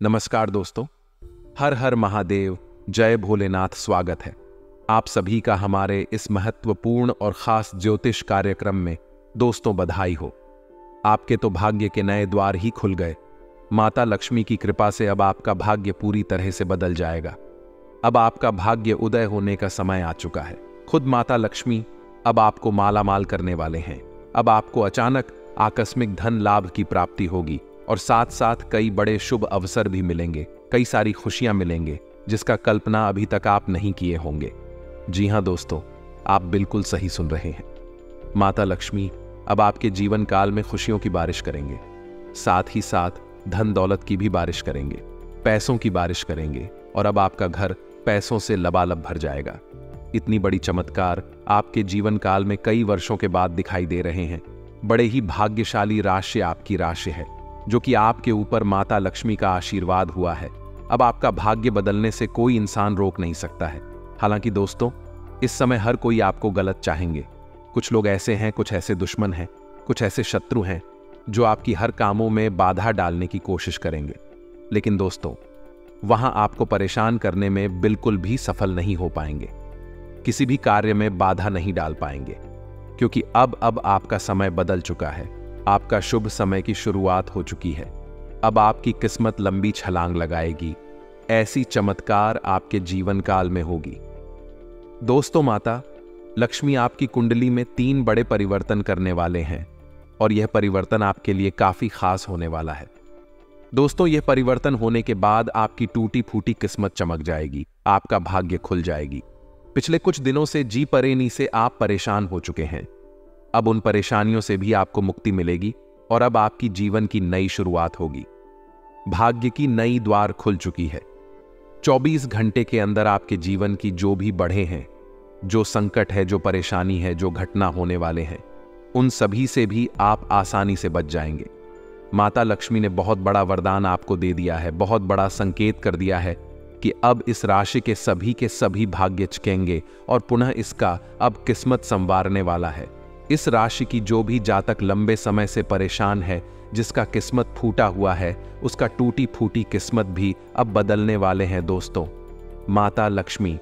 नमस्कार दोस्तों, हर हर महादेव, जय भोलेनाथ। स्वागत है आप सभी का हमारे इस महत्वपूर्ण और खास ज्योतिष कार्यक्रम में। दोस्तों, बधाई हो, आपके तो भाग्य के नए द्वार ही खुल गए। माता लक्ष्मी की कृपा से अब आपका भाग्य पूरी तरह से बदल जाएगा। अब आपका भाग्य उदय होने का समय आ चुका है। खुद माता लक्ष्मी अब आपको मालामाल करने वाले हैं। अब आपको अचानक आकस्मिक धन लाभ की प्राप्ति होगी और साथ साथ कई बड़े शुभ अवसर भी मिलेंगे, कई सारी खुशियां मिलेंगे जिसका कल्पना अभी तक आप नहीं किए होंगे। जी हां दोस्तों, आप बिल्कुल सही सुन रहे हैं। माता लक्ष्मी अब आपके जीवन काल में खुशियों की बारिश करेंगे, साथ ही साथ धन दौलत की भी बारिश करेंगे, पैसों की बारिश करेंगे और अब आपका घर पैसों से लबालब भर जाएगा। इतनी बड़ी चमत्कार आपके जीवन काल में कई वर्षों के बाद दिखाई दे रहे हैं। बड़े ही भाग्यशाली राशि आपकी राशि है, जो कि आपके ऊपर माता लक्ष्मी का आशीर्वाद हुआ है। अब आपका भाग्य बदलने से कोई इंसान रोक नहीं सकता है। हालांकि दोस्तों, इस समय हर कोई आपको गलत चाहेंगे। कुछ लोग ऐसे हैं, कुछ ऐसे दुश्मन हैं, कुछ ऐसे शत्रु हैं जो आपकी हर कामों में बाधा डालने की कोशिश करेंगे। लेकिन दोस्तों, वहां आपको परेशान करने में बिल्कुल भी सफल नहीं हो पाएंगे, किसी भी कार्य में बाधा नहीं डाल पाएंगे, क्योंकि अब आपका समय बदल चुका है। आपका शुभ समय की शुरुआत हो चुकी है। अब आपकी किस्मत लंबी छलांग लगाएगी। ऐसी चमत्कार आपके जीवन काल में होगी। दोस्तों, माता लक्ष्मी आपकी कुंडली में 3 बड़े परिवर्तन करने वाले हैं और यह परिवर्तन आपके लिए काफी खास होने वाला है। दोस्तों, यह परिवर्तन होने के बाद आपकी टूटी फूटी किस्मत चमक जाएगी, आपका भाग्य खुल जाएगी। पिछले कुछ दिनों से जी परेनी से आप परेशान हो चुके हैं। अब उन परेशानियों से भी आपको मुक्ति मिलेगी और अब आपकी जीवन की नई शुरुआत होगी। भाग्य की नई द्वार खुल चुकी है। 24 घंटे के अंदर आपके जीवन की जो भी बढ़े हैं, जो संकट है, जो परेशानी है, जो घटना होने वाले हैं, उन सभी से भी आप आसानी से बच जाएंगे। माता लक्ष्मी ने बहुत बड़ा वरदान आपको दे दिया है, बहुत बड़ा संकेत कर दिया है कि अब इस राशि के सभी भाग्य चकेंगे और पुनः इसका अब किस्मत संवारने वाला है। इस राशि की जो भी जातक लंबे समय से परेशान है, जिसका किस्मत फूटा हुआ है, उसका टूटी फूटी किस्मत भी अब बदलने वाले हैं। दोस्तों, माता लक्ष्मी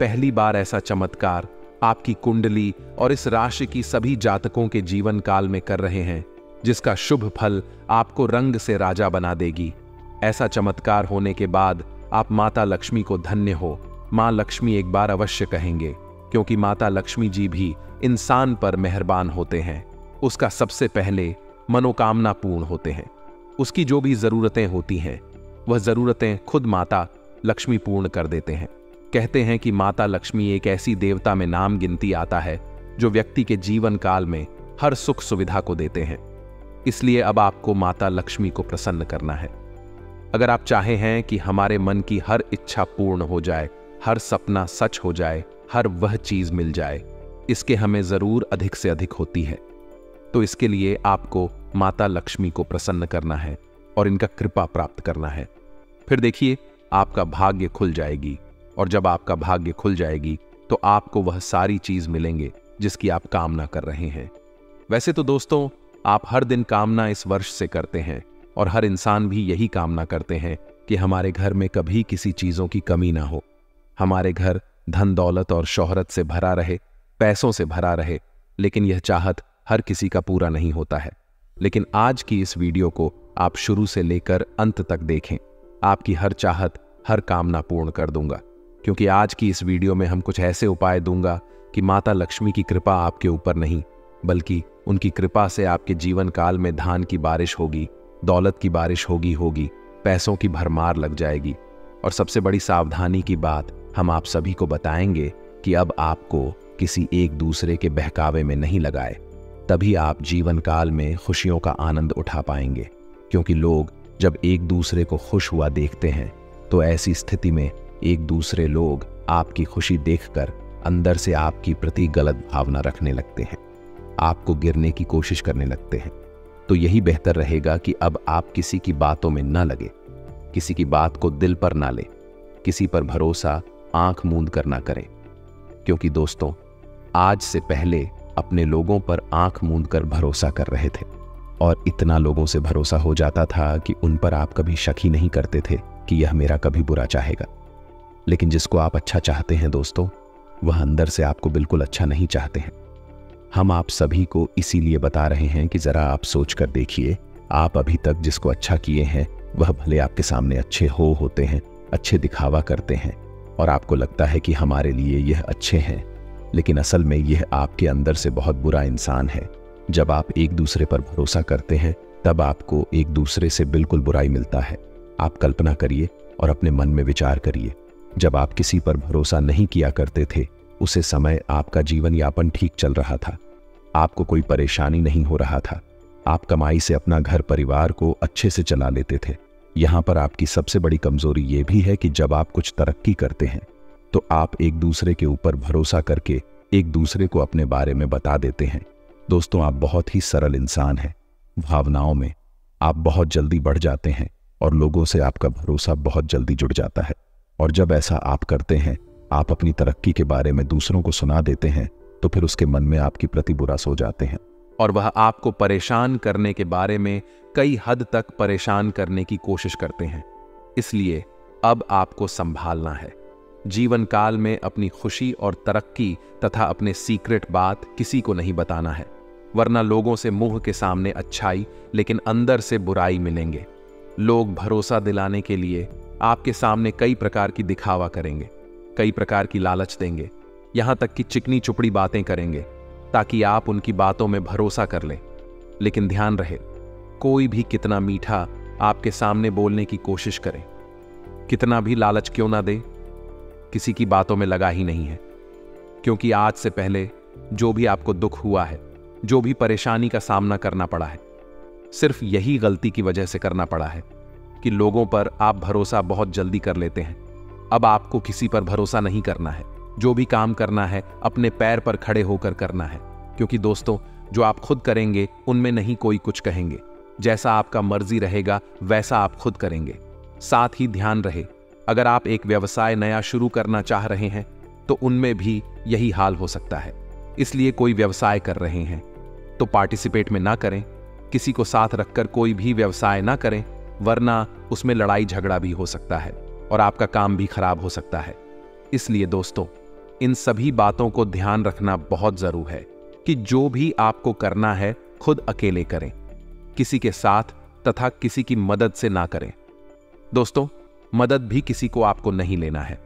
पहली बार ऐसा चमत्कार आपकी कुंडली और इस राशि की सभी जातकों के जीवन काल में कर रहे हैं, जिसका शुभ फल आपको रंग से राजा बना देगी। ऐसा चमत्कार होने के बाद आप माता लक्ष्मी को धन्य हो, मां लक्ष्मी एक बार अवश्य कहेंगे, क्योंकि माता लक्ष्मी जी भी इंसान पर मेहरबान होते हैं। उसका सबसे पहले मनोकामना पूर्ण होते हैं। उसकी जो भी जरूरतें होती हैं, वह जरूरतें खुद माता लक्ष्मी पूर्ण कर देते हैं। कहते हैं कि माता लक्ष्मी एक ऐसी देवता में नाम गिनती आता है जो व्यक्ति के जीवन काल में हर सुख सुविधा को देते हैं। इसलिए अब आपको माता लक्ष्मी को प्रसन्न करना है। अगर आप चाहे हैं कि हमारे मन की हर इच्छा पूर्ण हो जाए, हर सपना सच हो जाए, हर वह चीज मिल जाए, इसके हमें जरूर अधिक से अधिक होती है। तो इसके लिए आपको माता लक्ष्मी को प्रसन्न करना है और इनका कृपा प्राप्त करना है। फिर देखिए, आपका भाग्य खुल जाएगी और जब आपका भाग्य खुल जाएगी तो आपको वह सारी चीज मिलेंगे जिसकी आप कामना कर रहे हैं। वैसे तो दोस्तों, आप हर दिन कामना इस वर्ष से करते हैं और हर इंसान भी यही कामना करते हैं कि हमारे घर में कभी किसी चीजों की कमी ना हो, हमारे घर धन दौलत और शोहरत से भरा रहे, पैसों से भरा रहे। लेकिन यह चाहत हर किसी का पूरा नहीं होता है। लेकिन आज की इस वीडियो को आप शुरू से लेकर अंत तक देखें। आपकी हर चाहत, हर कामना पूर्ण कर दूंगा, क्योंकि आज की इस वीडियो में हम कुछ ऐसे उपाय दूंगा कि माता लक्ष्मी की कृपा आपके ऊपर नहीं, बल्कि उनकी कृपा से आपके जीवन काल में धान की बारिश होगी, दौलत की बारिश होगी, पैसों की भरमार लग जाएगी। और सबसे बड़ी सावधानी की बात हम आप सभी को बताएंगे कि अब आपको किसी एक दूसरे के बहकावे में नहीं लगाए, तभी आप जीवन काल में खुशियों का आनंद उठा पाएंगे। क्योंकि लोग जब एक दूसरे को खुश हुआ देखते हैं, तो ऐसी स्थिति में एक दूसरे लोग आपकी खुशी देखकर अंदर से आपकी प्रति गलत भावना रखने लगते हैं, आपको गिरने की कोशिश करने लगते हैं। तो यही बेहतर रहेगा कि अब आप किसी की बातों में न लगे, किसी की बात को दिल पर ना ले, किसी पर भरोसा आंख मूंद कर ना करें। क्योंकि दोस्तों, आज से पहले अपने लोगों पर आंख मूंद कर भरोसा कर रहे थे और इतना लोगों से भरोसा हो जाता था कि उन पर आप कभी शक ही नहीं करते थे कि यह मेरा कभी बुरा चाहेगा। लेकिन जिसको आप अच्छा चाहते हैं दोस्तों, वह अंदर से आपको बिल्कुल अच्छा नहीं चाहते हैं। हम आप सभी को इसीलिए बता रहे हैं कि जरा आप सोच कर देखिए, आप अभी तक जिसको अच्छा किए हैं वह भले आपके सामने अच्छे होते हैं, अच्छे दिखावा करते हैं और आपको लगता है कि हमारे लिए यह अच्छे हैं, लेकिन असल में यह आपके अंदर से बहुत बुरा इंसान है। जब आप एक दूसरे पर भरोसा करते हैं तब आपको एक दूसरे से बिल्कुल बुराई मिलता है। आप कल्पना करिए और अपने मन में विचार करिए, जब आप किसी पर भरोसा नहीं किया करते थे उसे समय आपका जीवन यापन ठीक चल रहा था, आपको कोई परेशानी नहीं हो रहा था, आप कमाई से अपना घर परिवार को अच्छे से चला लेते थे। यहाँ पर आपकी सबसे बड़ी कमजोरी ये भी है कि जब आप कुछ तरक्की करते हैं तो आप एक दूसरे के ऊपर भरोसा करके एक दूसरे को अपने बारे में बता देते हैं। दोस्तों, आप बहुत ही सरल इंसान हैं, भावनाओं में आप बहुत जल्दी बढ़ जाते हैं और लोगों से आपका भरोसा बहुत जल्दी जुड़ जाता है। और जब ऐसा आप करते हैं, आप अपनी तरक्की के बारे में दूसरों को सुना देते हैं, तो फिर उसके मन में आपके प्रति बुरा सो जाते हैं और वह आपको परेशान करने के बारे में कई हद तक परेशान करने की कोशिश करते हैं। इसलिए अब आपको संभालना है। जीवन काल में अपनी खुशी और तरक्की तथा अपने सीक्रेट बात किसी को नहीं बताना है, वरना लोगों से मुंह के सामने अच्छाई लेकिन अंदर से बुराई मिलेंगे। लोग भरोसा दिलाने के लिए आपके सामने कई प्रकार की दिखावा करेंगे, कई प्रकार की लालच देंगे, यहां तक कि चिकनी चुपड़ी बातें करेंगे ताकि आप उनकी बातों में भरोसा कर लें। लेकिन ध्यान रहे, कोई भी कितना मीठा आपके सामने बोलने की कोशिश करे, कितना भी लालच क्यों ना दे, किसी की बातों में लगा ही नहीं है। क्योंकि आज से पहले जो भी आपको दुख हुआ है, जो भी परेशानी का सामना करना पड़ा है, सिर्फ यही गलती की वजह से करना पड़ा है कि लोगों पर आप भरोसा बहुत जल्दी कर लेते हैं। अब आपको किसी पर भरोसा नहीं करना है। जो भी काम करना है अपने पैर पर खड़े होकर करना है, क्योंकि दोस्तों जो आप खुद करेंगे उनमें नहीं कोई कुछ कहेंगे। जैसा आपका मर्जी रहेगा वैसा आप खुद करेंगे। साथ ही ध्यान रहे, अगर आप एक व्यवसाय नया शुरू करना चाह रहे हैं तो उनमें भी यही हाल हो सकता है। इसलिए कोई व्यवसाय कर रहे हैं तो पार्टिसिपेट में ना करें, किसी को साथ रखकर कोई भी व्यवसाय ना करें, वरना उसमें लड़ाई झगड़ा भी हो सकता है और आपका काम भी खराब हो सकता है। इसलिए दोस्तों, इन सभी बातों को ध्यान रखना बहुत जरूरी है कि जो भी आपको करना है खुद अकेले करें, किसी के साथ तथा किसी की मदद से ना करें। दोस्तों, मदद भी किसी को आपको नहीं लेना है।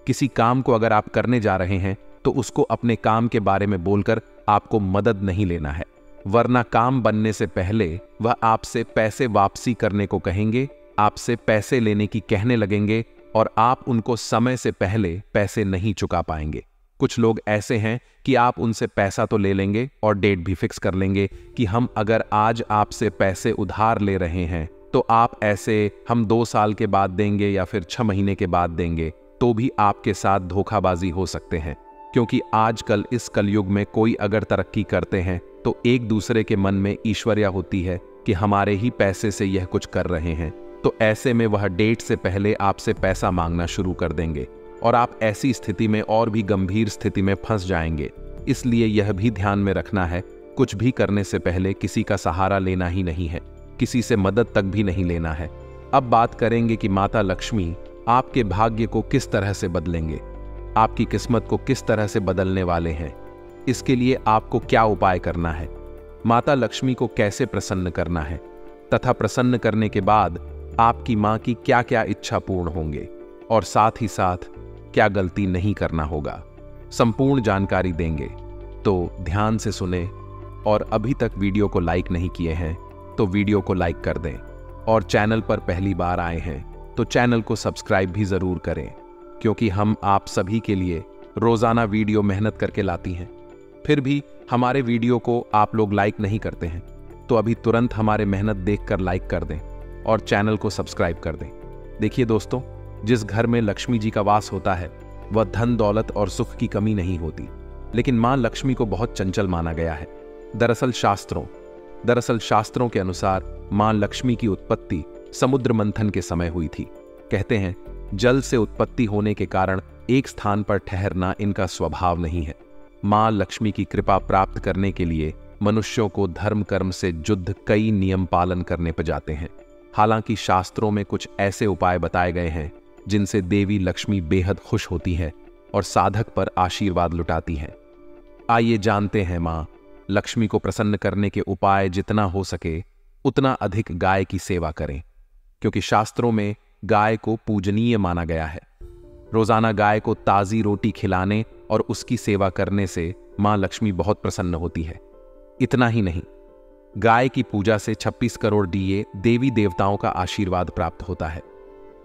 किसी काम को अगर आप करने जा रहे हैं तो उसको अपने काम के बारे में बोलकर आपको मदद नहीं लेना है, वरना काम बनने से पहले वह आपसे पैसे वापसी करने को कहेंगे, आपसे पैसे लेने की कहने लगेंगे और आप उनको समय से पहले पैसे नहीं चुका पाएंगे। कुछ लोग ऐसे हैं कि आप उनसे पैसा तो ले लेंगे और डेट भी फिक्स कर लेंगे कि हम अगर आज आपसे पैसे उधार ले रहे हैं तो आप ऐसे हम 2 साल के बाद देंगे या फिर 6 महीने के बाद देंगे। तो भी आपके साथ धोखाबाजी हो सकते हैं, क्योंकि आजकल इस कलयुग में कोई अगर तरक्की करते हैं तो एक दूसरे के मन में ईश्वर्या होती है कि हमारे ही पैसे से यह कुछ कर रहे हैं। तो ऐसे में वह डेट से पहले आपसे पैसा मांगना शुरू कर देंगे और आप ऐसी स्थिति में और भी गंभीर स्थिति में फंस जाएंगे। इसलिए यह भी ध्यान में रखना है, कुछ भी करने से पहले किसी का सहारा लेना ही नहीं है, किसी से मदद तक भी नहीं लेना है। अब बात करेंगे कि माता लक्ष्मी आपके भाग्य को किस तरह से बदलेंगे, आपकी किस्मत को किस तरह से बदलने वाले हैं। इसके लिए आपको क्या उपाय करना है, माता लक्ष्मी को कैसे प्रसन्न करना है तथा प्रसन्न करने के बाद आपकी मां की क्या क्या इच्छा पूर्ण होंगे और साथ ही साथ क्या गलती नहीं करना होगा, संपूर्ण जानकारी देंगे। तो ध्यान से सुने और अभी तक वीडियो को लाइक नहीं किए हैं तो वीडियो को लाइक कर दें और चैनल पर पहली बार आए हैं तो चैनल को सब्सक्राइब भी जरूर करें, क्योंकि हम आप सभी के लिए रोजाना वीडियो मेहनत करके लाती हैं। फिर भी हमारे वीडियो को आप लोग लाइक नहीं करते हैं तो अभी तुरंत हमारे मेहनत देखकर लाइक कर दें और चैनल को सब्सक्राइब कर दें। देखिए दोस्तों, जिस घर में लक्ष्मी जी का वास होता है वह धन दौलत और सुख की कमी नहीं होती, लेकिन मां लक्ष्मी को बहुत चंचल माना गया है। दरअसल शास्त्रों के अनुसार मां लक्ष्मी की उत्पत्ति समुद्र मंथन के समय हुई थी। कहते हैं जल से उत्पत्ति होने के कारण एक स्थान पर ठहरना इनका स्वभाव नहीं है। मां लक्ष्मी की कृपा प्राप्त करने के लिए मनुष्यों को धर्म कर्म से युद्ध कई नियम पालन करने पर जाते हैं। हालांकि शास्त्रों में कुछ ऐसे उपाय बताए गए हैं जिनसे देवी लक्ष्मी बेहद खुश होती है और साधक पर आशीर्वाद लुटाती हैं। आइए जानते हैं मां लक्ष्मी को प्रसन्न करने के उपाय। जितना हो सके उतना अधिक गाय की सेवा करें, क्योंकि शास्त्रों में गाय को पूजनीय माना गया है। रोजाना गाय को ताजी रोटी खिलाने और उसकी सेवा करने से मां लक्ष्मी बहुत प्रसन्न होती है। इतना ही नहीं, गाय की पूजा से 26 करोड़ दिए देवी देवताओं का आशीर्वाद प्राप्त होता है।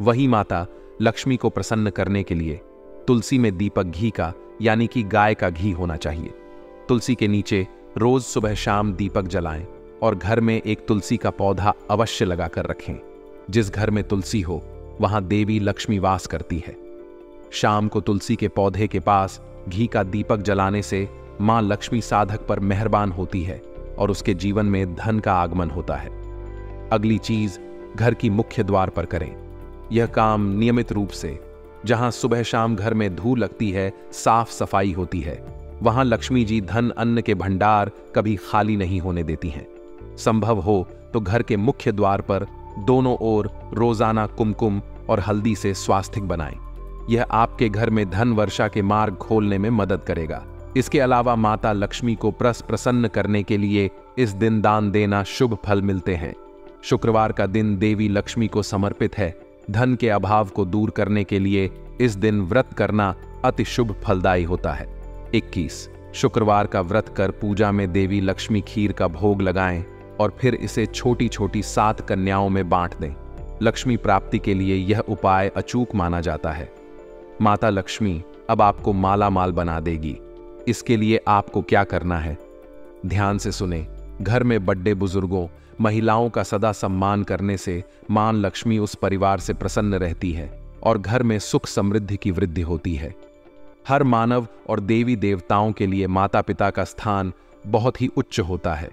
वही माता लक्ष्मी को प्रसन्न करने के लिए तुलसी में दीपक घी का यानी कि गाय का घी होना चाहिए। तुलसी के नीचे रोज सुबह शाम दीपक जलाएं और घर में एक तुलसी का पौधा अवश्य लगाकर रखें। जिस घर में तुलसी हो वहां देवी लक्ष्मी वास करती है। शाम को तुलसी के पौधे के पास घी का दीपक जलाने से मां लक्ष्मी साधक पर मेहरबान होती है और उसके जीवन में धन का आगमन होता है। अगली चीज, घर की मुख्य द्वार पर करें। यह काम नियमित रूप से, जहां सुबह शाम घर में धूल लगती है, साफ सफाई होती है, वहां लक्ष्मी जी धन अन्न के भंडार कभी खाली नहीं होने देती हैं। संभव हो तो घर के मुख्य द्वार पर दोनों ओर रोजाना कुमकुम और हल्दी से स्वास्तिक बनाएं। यह आपके घर में धन वर्षा के मार्ग खोलने में मदद करेगा। इसके अलावा माता लक्ष्मी को प्रसन्न करने के लिए इस दिन दान देना शुभ फल मिलते हैं। शुक्रवार का दिन देवी लक्ष्मी को समर्पित है। धन के अभाव को दूर करने के लिए इस दिन व्रत करना अति शुभ फलदायी होता है। 21 शुक्रवार का व्रत कर पूजा में देवी लक्ष्मी खीर का भोग लगाएं और फिर इसे छोटी छोटी 7 कन्याओं में बांट दें। लक्ष्मी प्राप्ति के लिए यह उपाय अचूक माना जाता है। माता लक्ष्मी अब आपको माला माल बना देगी। इसके लिए आपको क्या करना है, ध्यान से सुने। घर में बड़े बुजुर्गों, महिलाओं का सदा सम्मान करने से मां लक्ष्मी उस परिवार से प्रसन्न रहती है और घर में सुख समृद्धि की वृद्धि होती है। हर मानव और देवी देवताओं के लिए माता पिता का स्थान बहुत ही उच्च होता है।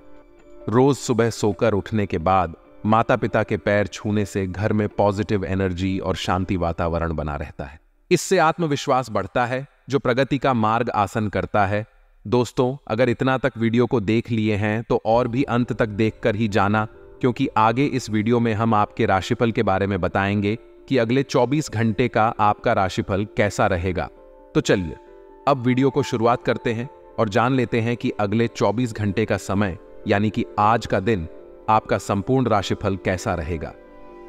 रोज सुबह सोकर उठने के बाद माता पिता के पैर छूने से घर में पॉजिटिव एनर्जी और शांति वातावरण बना रहता है। इससे आत्मविश्वास बढ़ता है जो प्रगति का मार्ग आसन करता है। दोस्तों, अगर इतना तक वीडियो को देख लिए हैं तो और भी अंत तक देखकर ही जाना, क्योंकि आगे इस वीडियो में हम आपके राशिफल के बारे में बताएंगे कि अगले 24 घंटे का आपका राशिफल कैसा रहेगा। तो चलिए अब वीडियो को शुरुआत करते हैं और जान लेते हैं कि अगले 24 घंटे का समय यानी कि आज का दिन आपका संपूर्ण राशिफल कैसा रहेगा।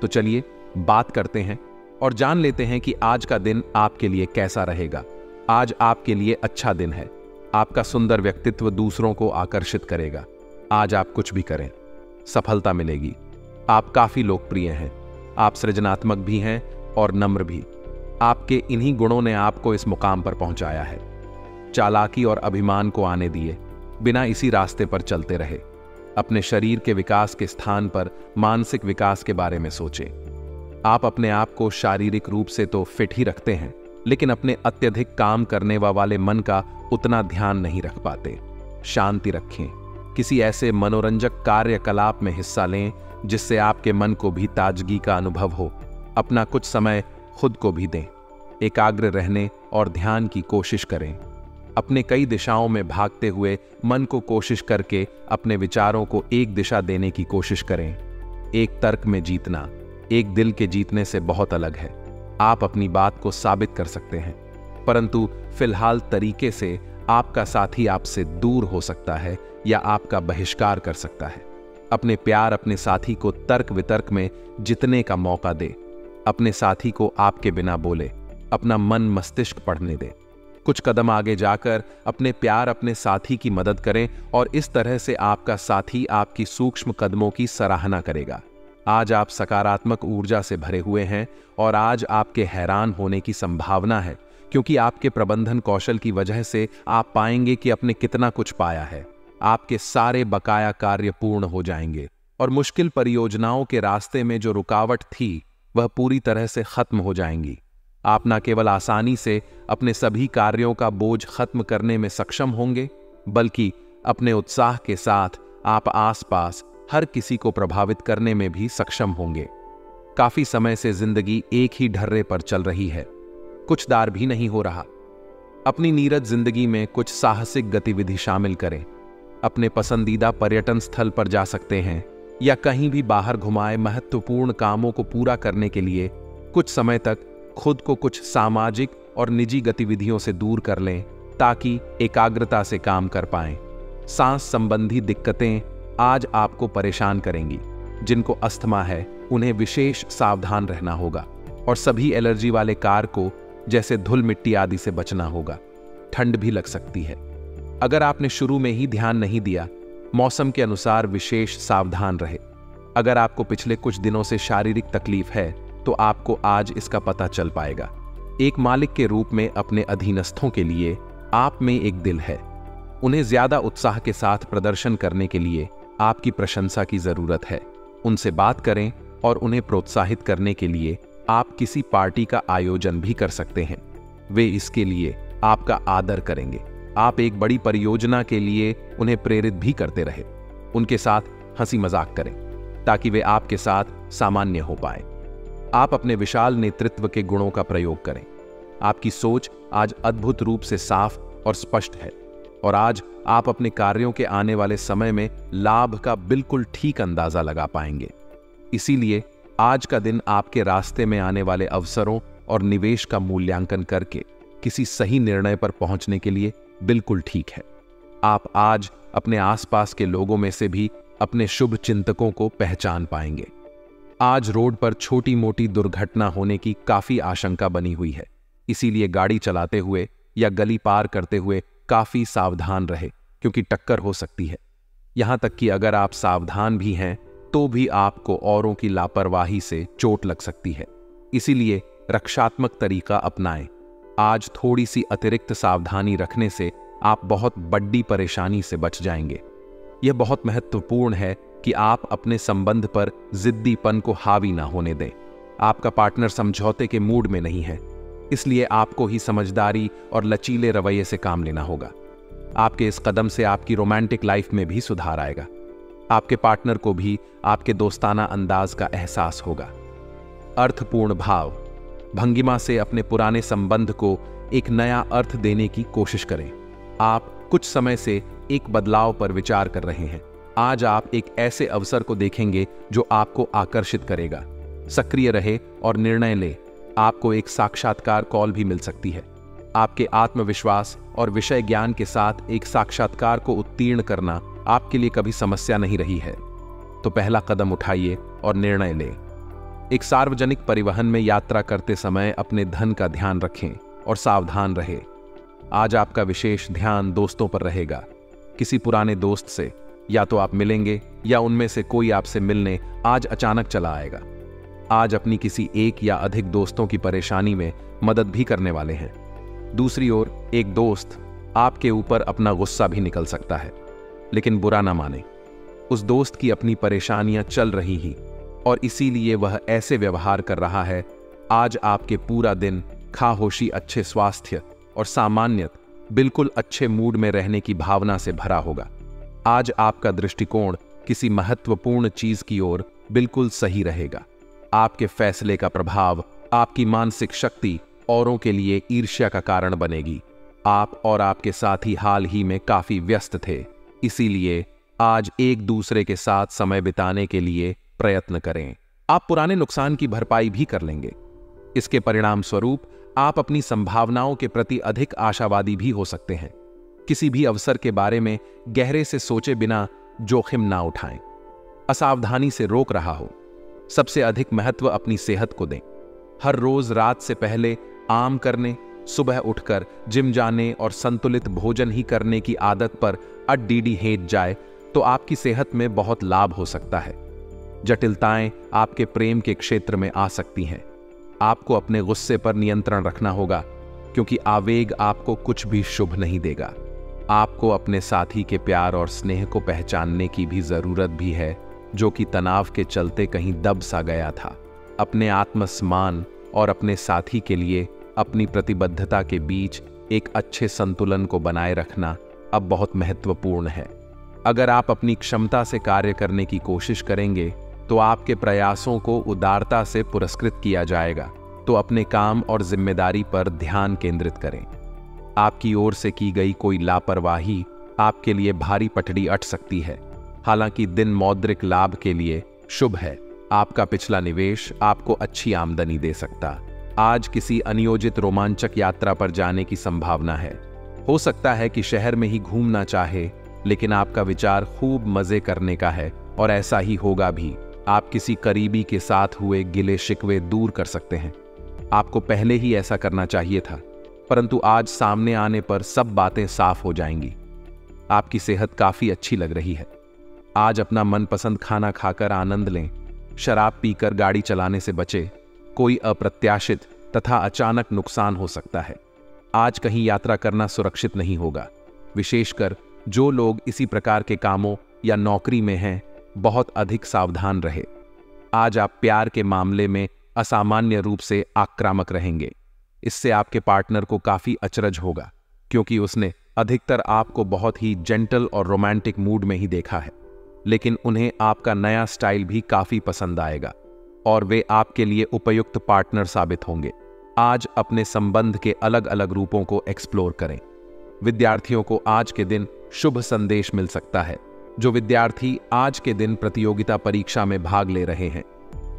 तो चलिए बात करते हैं और जान लेते हैं कि आज का दिन आपके लिए कैसा रहेगा। आज आपके लिए अच्छा दिन है। आपका सुंदर व्यक्तित्व दूसरों को आकर्षित करेगा। आज आप कुछ भी करें, सफलता मिलेगी। आप काफी लोकप्रिय हैं। आप सृजनात्मक भी हैं और नम्र भी। आपके इन्हीं गुणों ने आपको इस मुकाम पर पहुंचाया है। चालाकी और अभिमान को आने दिए बिना इसी रास्ते पर चलते रहे। अपने शरीर के विकास के स्थान पर मानसिक विकास के बारे में सोचें। आप अपने आप को शारीरिक रूप से तो फिट ही रखते हैं, लेकिन अपने अत्यधिक काम करने वाले मन का उतना ध्यान नहीं रख पाते। शांति रखें। किसी ऐसे मनोरंजक कार्यकलाप में हिस्सा लें जिससे आपके मन को भी ताजगी का अनुभव हो। अपना कुछ समय खुद को भी दें। एकाग्र रहने और ध्यान की कोशिश करें। अपने कई दिशाओं में भागते हुए मन को कोशिश करके अपने विचारों को एक दिशा देने की कोशिश करें। एक तर्क में जीतना एक दिल के जीतने से बहुत अलग है। आप अपनी बात को साबित कर सकते हैं, परंतु फिलहाल तरीके से आपका साथी आपसे दूर हो सकता है या आपका बहिष्कार कर सकता है। अपने प्यार अपने साथी को तर्क वितर्क में जितने का मौका दे। अपने साथी को आपके बिना बोले, अपना मन मस्तिष्क पढ़ने दे। कुछ कदम आगे जाकर अपने प्यार अपने साथी की मदद करें और इस तरह से आपका साथी आपकी सूक्ष्म कदमों की सराहना करेगा। आज आप सकारात्मक ऊर्जा से भरे हुए हैं और आज आपके हैरान होने की संभावना है, क्योंकि आपके प्रबंधन कौशल की वजह से आप पाएंगे कि आपने कितना कुछ पाया है। आपके सारे बकाया कार्य पूर्ण हो जाएंगे और मुश्किल परियोजनाओं के रास्ते में जो रुकावट थी वह पूरी तरह से खत्म हो जाएंगी। आप न केवल आसानी से अपने सभी कार्यों का बोझ खत्म करने में सक्षम होंगे, बल्कि अपने उत्साह के साथ आप आसपास हर किसी को प्रभावित करने में भी सक्षम होंगे। काफी समय से जिंदगी एक ही ढर्रे पर चल रही है, कुछ दार भी नहीं हो रहा। अपनी नीरज जिंदगी में कुछ साहसिक गतिविधि शामिल करें। अपने पसंदीदा पर्यटन स्थल पर जा सकते हैं या कहीं भी बाहर घुमाए महत्वपूर्ण कामों को पूरा करने के लिए कुछ समय तक खुद को कुछ सामाजिक और निजी गतिविधियों से दूर कर लें ताकि एकाग्रता से काम कर पाएं। सांस संबंधी दिक्कतें आज आपको परेशान करेंगी। जिनको अस्थमा है उन्हें विशेष सावधान रहना होगा और सभी एलर्जी वाले कार को जैसे धूल मिट्टी आदि से बचना होगा। ठंड भी लग सकती है। अगर आपने शुरू में ही ध्यान नहीं दिया, मौसम के अनुसार विशेष सावधान रहे। अगर आपको पिछले कुछ दिनों से शारीरिक तकलीफ है तो आपको आज इसका पता चल पाएगा। एक मालिक के रूप में अपने अधीनस्थों के लिए आप में एक दिल है। उन्हें ज्यादा उत्साह के साथ प्रदर्शन करने के लिए आपकी प्रशंसा की जरूरत है। उनसे बात करें और उन्हें प्रोत्साहित करने के लिए आप किसी पार्टी का आयोजन भी कर सकते हैं। वे इसके लिए आपका आदर करेंगे। आप एक बड़ी परियोजना के लिए उन्हें प्रेरित भी करते रहे। उनके साथ हंसी मजाक करें ताकि वे आपके साथ सामान्य हो पाए। आप अपने विशाल नेतृत्व के गुणों का प्रयोग करें। आपकी सोच आज अद्भुत रूप से साफ और स्पष्ट है और आज आप अपने कार्यों के आने वाले समय में लाभ का बिल्कुल ठीक अंदाजा लगा पाएंगे। इसीलिए आज का दिन आपके रास्ते में आने वाले अवसरों और निवेश का मूल्यांकन करके किसी सही निर्णय पर पहुंचने के लिए बिल्कुल ठीक है। आप आज अपने आसपास के लोगों में से भी अपने शुभ चिंतकों को पहचान पाएंगे। आज रोड पर छोटी मोटी दुर्घटना होने की काफी आशंका बनी हुई है। इसीलिए गाड़ी चलाते हुए या गली पार करते हुए काफी सावधान रहे क्योंकि टक्कर हो सकती है। यहां तक कि अगर आप सावधान भी हैं तो भी आपको औरों की लापरवाही से चोट लग सकती है। इसीलिए रक्षात्मक तरीका अपनाएं। आज थोड़ी सी अतिरिक्त सावधानी रखने से आप बहुत बड़ी परेशानी से बच जाएंगे। यह बहुत महत्वपूर्ण है कि आप अपने संबंध पर जिद्दीपन को हावी ना होने दें। आपका पार्टनर समझौते के मूड में नहीं है, इसलिए आपको ही समझदारी और लचीले रवैये से काम लेना होगा। आपके इस कदम से आपकी रोमांटिक लाइफ में भी सुधार आएगा। आपके पार्टनर को भी आपके दोस्ताना अंदाज का एहसास होगा। अर्थपूर्ण भाव भंगिमा से अपने पुराने संबंध को एक नया अर्थ देने की कोशिश करें। आप कुछ समय से एक बदलाव पर विचार कर रहे हैं। आज आप एक ऐसे अवसर को देखेंगे जो आपको आकर्षित करेगा। सक्रिय रहे और निर्णय ले। आपको एक साक्षात्कार कॉल भी मिल सकती है। आपके आत्मविश्वास और विषय ज्ञान के साथ एक साक्षात्कार को उत्तीर्ण करना आपके लिए कभी समस्या नहीं रही है, तो पहला कदम उठाइए और निर्णय लें। एक सार्वजनिक परिवहन में यात्रा करते समय अपने धन का ध्यान रखें और सावधान रहे। आज आपका विशेष ध्यान दोस्तों पर रहेगा। किसी पुराने दोस्त से या तो आप मिलेंगे या उनमें से कोई आपसे मिलने आज अचानक चला आएगा। आज अपनी किसी एक या अधिक दोस्तों की परेशानी में मदद भी करने वाले हैं। दूसरी ओर एक दोस्त आपके ऊपर अपना गुस्सा भी निकल सकता है, लेकिन बुरा ना माने। उस दोस्त की अपनी परेशानियां चल रही ही और इसीलिए वह ऐसे व्यवहार कर रहा है। आज आपके पूरा दिन खामोशी, अच्छे स्वास्थ्य और सामान्यत बिल्कुल अच्छे मूड में रहने की भावना से भरा होगा। आज आपका दृष्टिकोण किसी महत्वपूर्ण चीज की ओर बिल्कुल सही रहेगा। आपके फैसले का प्रभाव आपकी मानसिक शक्ति औरों के लिए ईर्ष्या का कारण बनेगी। आप और आपके साथी हाल ही में काफी व्यस्त थे, इसीलिए आज एक दूसरे के साथ समय बिताने के लिए प्रयत्न करें। आप पुराने नुकसान की भरपाई भी कर लेंगे। इसके परिणाम स्वरूप आप अपनी संभावनाओं के प्रति अधिक आशावादी भी हो सकते हैं। किसी भी अवसर के बारे में गहरे से सोचे बिना जोखिम ना उठाएं। असावधानी से रोक रहा हो। सबसे अधिक महत्व अपनी सेहत को दें। हर रोज रात से पहले आम करने, सुबह उठकर जिम जाने और संतुलित भोजन ही करने की आदत पर अड्डीडी हेट जाए तो आपकी सेहत में बहुत लाभ हो सकता है। जटिलताएं आपके प्रेम के क्षेत्र में आ सकती हैं। आपको अपने गुस्से पर नियंत्रण रखना होगा क्योंकि आवेग आपको कुछ भी शुभ नहीं देगा। आपको अपने साथी के प्यार और स्नेह को पहचानने की भी जरूरत भी है, जो कि तनाव के चलते कहीं दब सा गया था। अपने आत्मसम्मान और अपने साथी के लिए अपनी प्रतिबद्धता के बीच एक अच्छे संतुलन को बनाए रखना अब बहुत महत्वपूर्ण है। अगर आप अपनी क्षमता से कार्य करने की कोशिश करेंगे तो आपके प्रयासों को उदारता से पुरस्कृत किया जाएगा। तो अपने काम और जिम्मेदारी पर ध्यान केंद्रित करें। आपकी ओर से की गई कोई लापरवाही आपके लिए भारी पटड़ी अट सकती है। हालांकि दिन मौद्रिक लाभ के लिए शुभ है। आपका पिछला निवेश आपको अच्छी आमदनी दे सकता। आज किसी अनियोजित रोमांचक यात्रा पर जाने की संभावना है। हो सकता है कि शहर में ही घूमना चाहे, लेकिन आपका विचार खूब मजे करने का है और ऐसा ही होगा भी। आप किसी करीबी के साथ हुए गिले शिकवे दूर कर सकते हैं। आपको पहले ही ऐसा करना चाहिए था, परंतु आज सामने आने पर सब बातें साफ हो जाएंगी। आपकी सेहत काफी अच्छी लग रही है। आज अपना मनपसंद खाना खाकर आनंद लें। शराब पीकर गाड़ी चलाने से बचें। कोई अप्रत्याशित तथा अचानक नुकसान हो सकता है। आज कहीं यात्रा करना सुरक्षित नहीं होगा। विशेषकर जो लोग इसी प्रकार के कामों या नौकरी में हैं, बहुत अधिक सावधान रहे। आज आप प्यार के मामले में असामान्य रूप से आक्रामक रहेंगे। इससे आपके पार्टनर को काफी अचरज होगा, क्योंकि उसने अधिकतर आपको बहुत ही जेंटल और रोमांटिक मूड में ही देखा है। लेकिन उन्हें आपका नया स्टाइल भी काफी पसंद आएगा और वे आपके लिए उपयुक्त पार्टनर साबित होंगे। आज अपने संबंध के अलग अलग रूपों को एक्सप्लोर करें। विद्यार्थियों को आज के दिन शुभ संदेश मिल सकता है। जो विद्यार्थी आज के दिन प्रतियोगिता परीक्षा में भाग ले रहे हैं,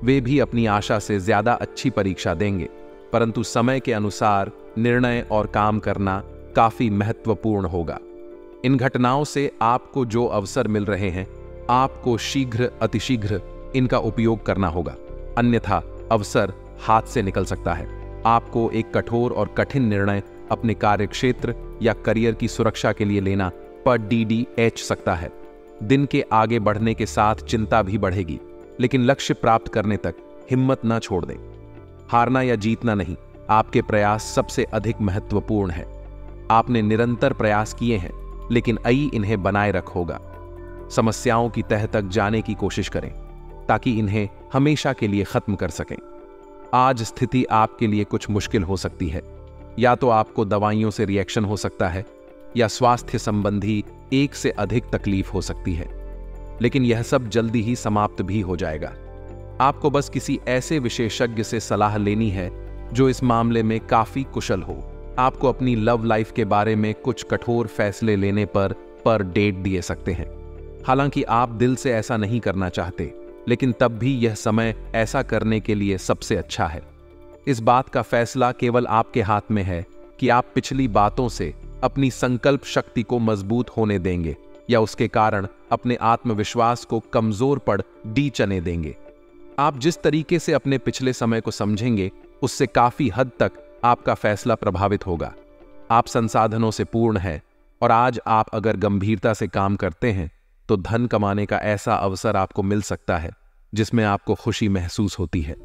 वे भी अपनी आशा से ज्यादा अच्छी परीक्षा देंगे, परंतु समय के अनुसार निर्णय और काम करना काफी महत्वपूर्ण होगा। इन घटनाओं से आपको जो अवसर मिल रहे हैं, आपको शीघ्र अतिशीघ्र इनका उपयोग करना होगा, अन्यथा अवसर हाथ से निकल सकता है। आपको एक कठोर और कठिन निर्णय अपने कार्यक्षेत्र या करियर की सुरक्षा के लिए लेना पर DDH सकता है। दिन के आगे बढ़ने के साथ चिंता भी बढ़ेगी, लेकिन लक्ष्य प्राप्त करने तक हिम्मत न छोड़ दें। हारना या जीतना नहीं, आपके प्रयास सबसे अधिक महत्वपूर्ण है। आपने निरंतर प्रयास किए हैं, लेकिन इन्हें बनाए रखोगा। समस्याओं की तह तक जाने की कोशिश करें, ताकि इन्हें हमेशा के लिए खत्म कर सकें। आज स्थिति आपके लिए कुछ मुश्किल हो सकती है। या तो आपको दवाइयों से रिएक्शन हो सकता है, या स्वास्थ्य संबंधी एक से अधिक तकलीफ हो सकती है, लेकिन यह सब जल्दी ही समाप्त भी हो जाएगा। आपको बस किसी ऐसे विशेषज्ञ से सलाह लेनी है जो इस मामले में काफी कुशल हो। आपको अपनी लव लाइफ के बारे में कुछ कठोर फैसले लेने पर डेट दिए सकते हैं। हालांकि आप दिल से ऐसा नहीं करना चाहते, लेकिन तब भी यह समय ऐसा करने के लिए सबसे अच्छा है। इस बात का फैसला केवल आपके हाथ में है कि आप पिछली बातों से अपनी संकल्प शक्ति को मजबूत होने देंगे या उसके कारण अपने आत्मविश्वास को कमजोर पड़ चने देंगे। आप जिस तरीके से अपने पिछले समय को समझेंगे, उससे काफी हद तक आपका फैसला प्रभावित होगा। आप संसाधनों से पूर्ण हैं और आज आप अगर गंभीरता से काम करते हैं तो धन कमाने का ऐसा अवसर आपको मिल सकता है जिसमें आपको खुशी महसूस होती है।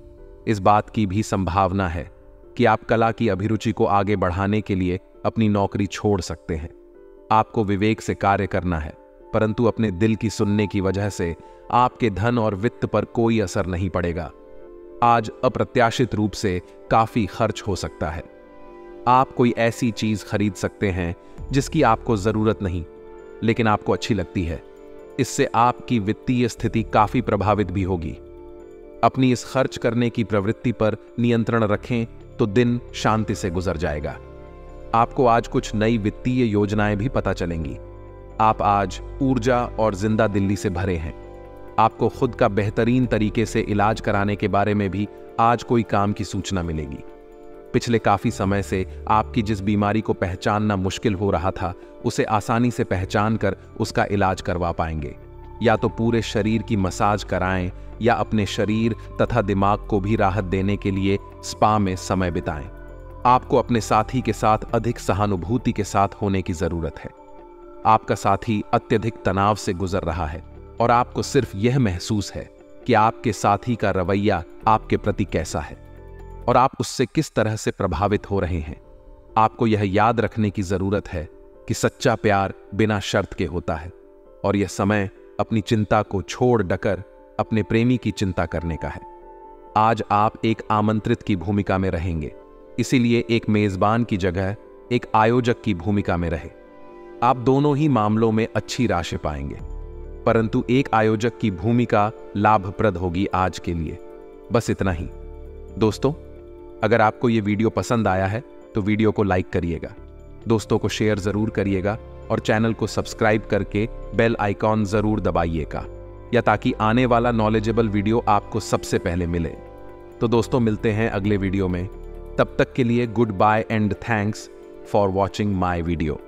इस बात की भी संभावना है कि आप कला की अभिरुचि को आगे बढ़ाने के लिए अपनी नौकरी छोड़ सकते हैं। आपको विवेक से कार्य करना है, परंतु अपने दिल की सुनने की वजह से आपके धन और वित्त पर कोई असर नहीं पड़ेगा। आज अप्रत्याशित रूप से काफी खर्च हो सकता है। आप कोई ऐसी चीज खरीद सकते हैं जिसकी आपको जरूरत नहीं, लेकिन आपको अच्छी लगती है। इससे आपकी वित्तीय स्थिति काफी प्रभावित भी होगी। अपनी इस खर्च करने की प्रवृत्ति पर नियंत्रण रखें तो दिन शांति से गुजर जाएगा। आपको आज कुछ नई वित्तीय योजनाएं भी पता चलेंगी। आप आज ऊर्जा और जिंदा दिल्ली से भरे हैं। आपको खुद का बेहतरीन तरीके से इलाज कराने के बारे में भी आज कोई काम की सूचना मिलेगी। पिछले काफी समय से आपकी जिस बीमारी को पहचानना मुश्किल हो रहा था, उसे आसानी से पहचान कर उसका इलाज करवा पाएंगे। या तो पूरे शरीर की मसाज कराएं या अपने शरीर तथा दिमाग को भी राहत देने के लिए स्पा में समय बिताएं। आपको अपने साथी के साथ अधिक सहानुभूति के साथ होने की जरूरत है। आपका साथी अत्यधिक तनाव से गुजर रहा है और आपको सिर्फ यह महसूस है कि आपके साथी का रवैया आपके प्रति कैसा है और आप उससे किस तरह से प्रभावित हो रहे हैं। आपको यह याद रखने की जरूरत है कि सच्चा प्यार बिना शर्त के होता है और यह समय अपनी चिंता को छोड़ डकर अपने प्रेमी की चिंता करने का है। आज आप एक आमंत्रित की भूमिका में रहेंगे, इसीलिए एक मेजबान की जगह एक आयोजक की भूमिका में रहे। आप दोनों ही मामलों में अच्छी राशि पाएंगे, परंतु एक आयोजक की भूमिका लाभप्रद होगी आज के लिए। बस इतना ही। दोस्तों, अगर आपको यह वीडियो पसंद आया है तो वीडियो को लाइक करिएगा, दोस्तों को शेयर जरूर करिएगा और चैनल को सब्सक्राइब करके बेल आइकॉन जरूर दबाइएगा, या ताकि आने वाला नॉलेजेबल वीडियो आपको सबसे पहले मिले। तो दोस्तों, मिलते हैं अगले वीडियो में। तब तक के लिए goodbye and thanks for watching my video.